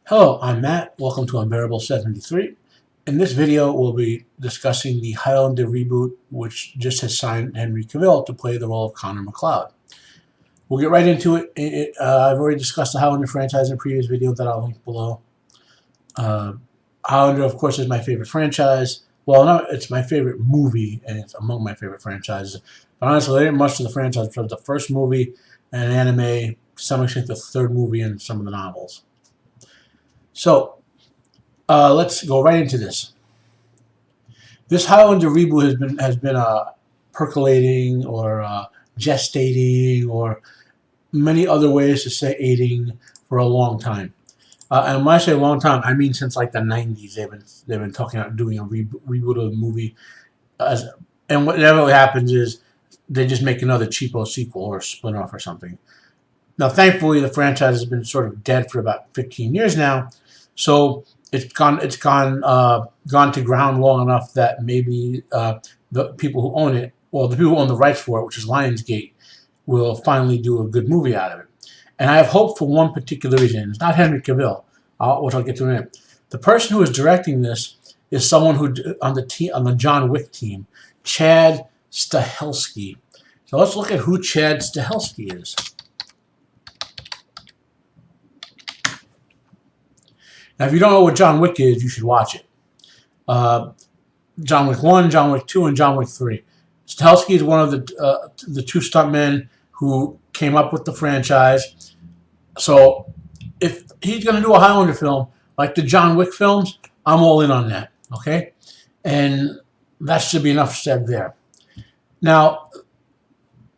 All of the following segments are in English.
Hello, I'm Matt. Welcome to Unbearable 73. In this video, we'll be discussing the Highlander reboot, which just has signed Henry Cavill to play the role of Connor MacLeod. We'll get right into it. I've already discussed the Highlander franchise in a previous video that I'll link below. Highlander, of course, is my favorite franchise. Well, no, it's my favorite movie, and it's among my favorite franchises. But honestly, there ain't much to the franchise from the first movie and an anime, to some extent the third movie, and some of the novels. So, let's go right into this. This Highlander reboot has been percolating or gestating or many other ways to say aiding for a long time. And when I say a long time, I mean since like the 90s. They've been talking about doing a reboot of the movie, and whatever happens is they just make another cheapo sequel or spin-off or something. Now, thankfully, the franchise has been sort of dead for about 15 years now, so it's gone to ground long enough that maybe the people who own it, well, the people who own the rights for it, which is Lionsgate, will finally do a good movie out of it. And I have hope for one particular reason. It's not Henry Cavill, which I'll get to in a minute. The person who is directing this is someone who on the John Wick team, Chad Stahelski. So let's look at who Chad Stahelski is. Now, if you don't know what John Wick is, you should watch it. John Wick 1, John Wick 2, and John Wick 3. Stahelski is one of the two stuntmen who came up with the franchise. So if he's going to do a Highlander film, like the John Wick films, I'm all in on that, okay? And that should be enough said there. Now,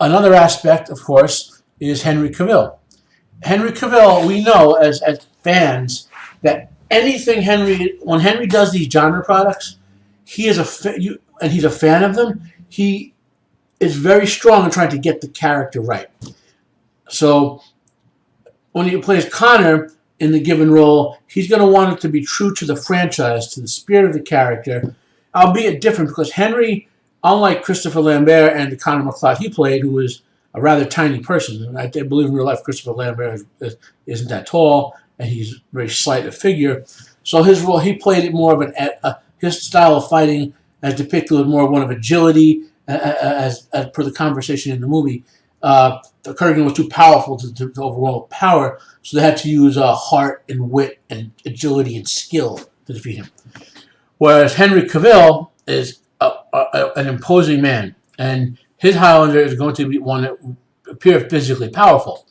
another aspect, of course, is Henry Cavill. Henry Cavill, we know as fans that when Henry does these genre products, he's a fan of them. He is very strong in trying to get the character right. So when he plays Connor in the given role, he's going to want it to be true to the franchise, to the spirit of the character, albeit different because Henry, unlike Christopher Lambert and the Connor MacLeod he played, who was a rather tiny person, I believe in real life Christopher Lambert isn't that tall, and he's very slight of figure. So his role, he played it more of his style of fighting as depicted with more one of agility, as per the conversation in the movie. The Kurgan was too powerful to overwhelm power, so they had to use heart and wit and agility and skill to defeat him. Whereas Henry Cavill is an imposing man, and his Highlander is going to be one that appear physically powerful.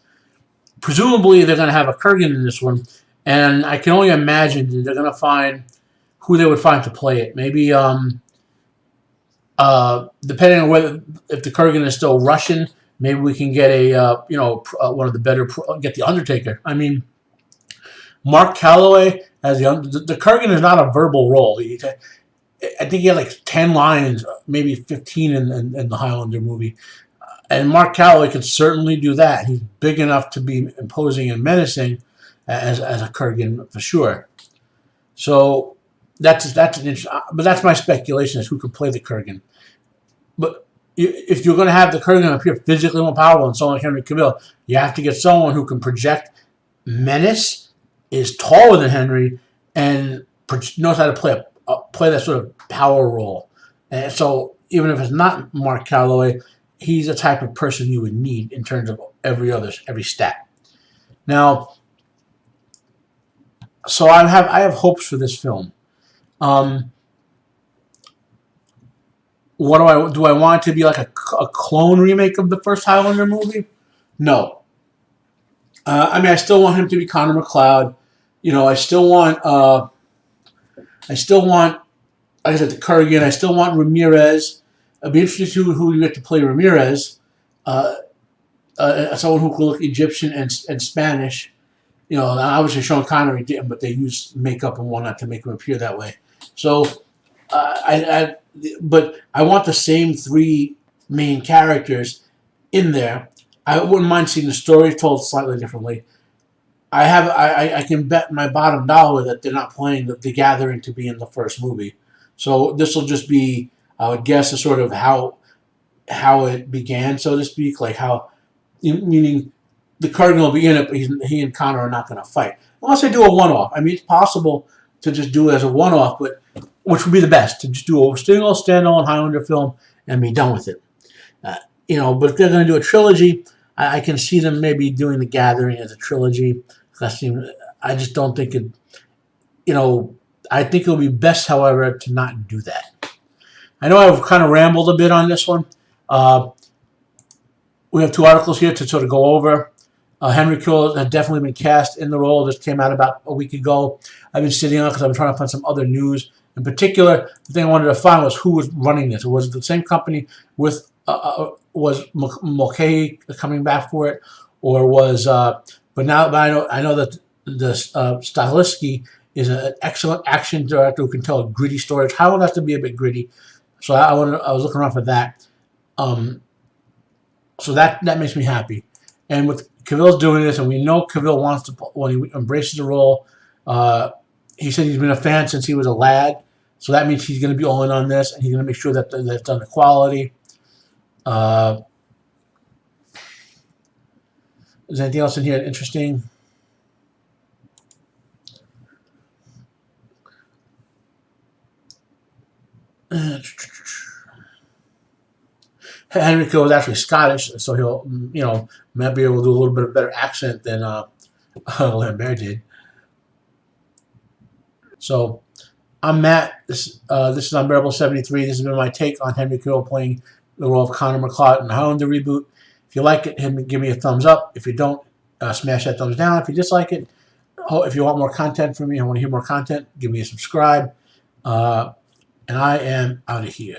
Presumably, they're going to have a Kurgan in this one, and I can only imagine that they're going to find who they would find to play it. Maybe, depending on if the Kurgan is still Russian, maybe we can get one of the better, get the Undertaker. I mean, Mark Calloway as the Kurgan is not a verbal role. I think he had like 10 lines, maybe 15 in the Highlander movie. And Mark Calloway could certainly do that. He's big enough to be imposing and menacing as a Kurgan for sure. So that's an interesting, but that's my speculation as who could play the Kurgan. But if you're going to have the Kurgan appear physically more powerful than someone like Henry Cavill, you have to get someone who can project menace, is taller than Henry, and knows how to play that sort of power role. And so even if it's not Mark Calloway, he's the type of person you would need in terms of every stat. Now, so I have hopes for this film. What do I want it to be like a clone remake of the first Highlander movie? No. I mean, I still want him to be Connor MacLeod. I still want, like I said, the Kurgan. I still want Ramirez. I'd be interested to see who you get to play Ramirez. Someone who can look Egyptian and Spanish. Obviously Sean Connery didn't, but they used makeup and whatnot to make him appear that way. So, but I want the same three main characters in there. I wouldn't mind seeing the story told slightly differently. I can bet my bottom dollar that they're not playing the Gathering to be in the first movie. So this will just be, I would guess, a sort of how it began, so to speak, like how, meaning the Kurgan will be in it, but he and Connor are not going to fight. Unless they do a one-off. I mean, it's possible to just do it as a one-off, but which would be the best, to just do a single standalone Highlander film and be done with it. But if they're going to do a trilogy, I can see them maybe doing The Gathering as a trilogy. I just don't think it, I think it would be best, however, to not do that. I know I've kind of rambled a bit on this one. We have 2 articles here to sort of go over. Henry Cavill had definitely been cast in the role. This came out about a week ago. I've been sitting on it because I've been trying to find some other news. In particular, the thing I wanted to find was who was running this. Was it the same company with was Mulcahy coming back for it, or was? But I know that the Stahelski is an excellent action director who can tell a gritty story. Howard has to be a bit gritty, so I was looking around for that. So that makes me happy. And with Cavill's doing this, and we know Cavill wants to, when he embraces the role, he said he's been a fan since he was a lad. So that means he's going to be all in on this, and he's going to make sure that it's done to quality. Is there anything else in here interesting? Henry Cavill is actually Scottish, so he'll, might be able to do a little bit of better accent than Lambert did. So, I'm Matt. This is Unbearable 73. This has been my take on Henry Cavill playing the role of Connor MacLeod in the Highlander Reboot. If you like it, give me a thumbs up. If you don't, smash that thumbs down. If you dislike it, if you want more content from me, I want to hear more content, give me a subscribe. And I am out of here.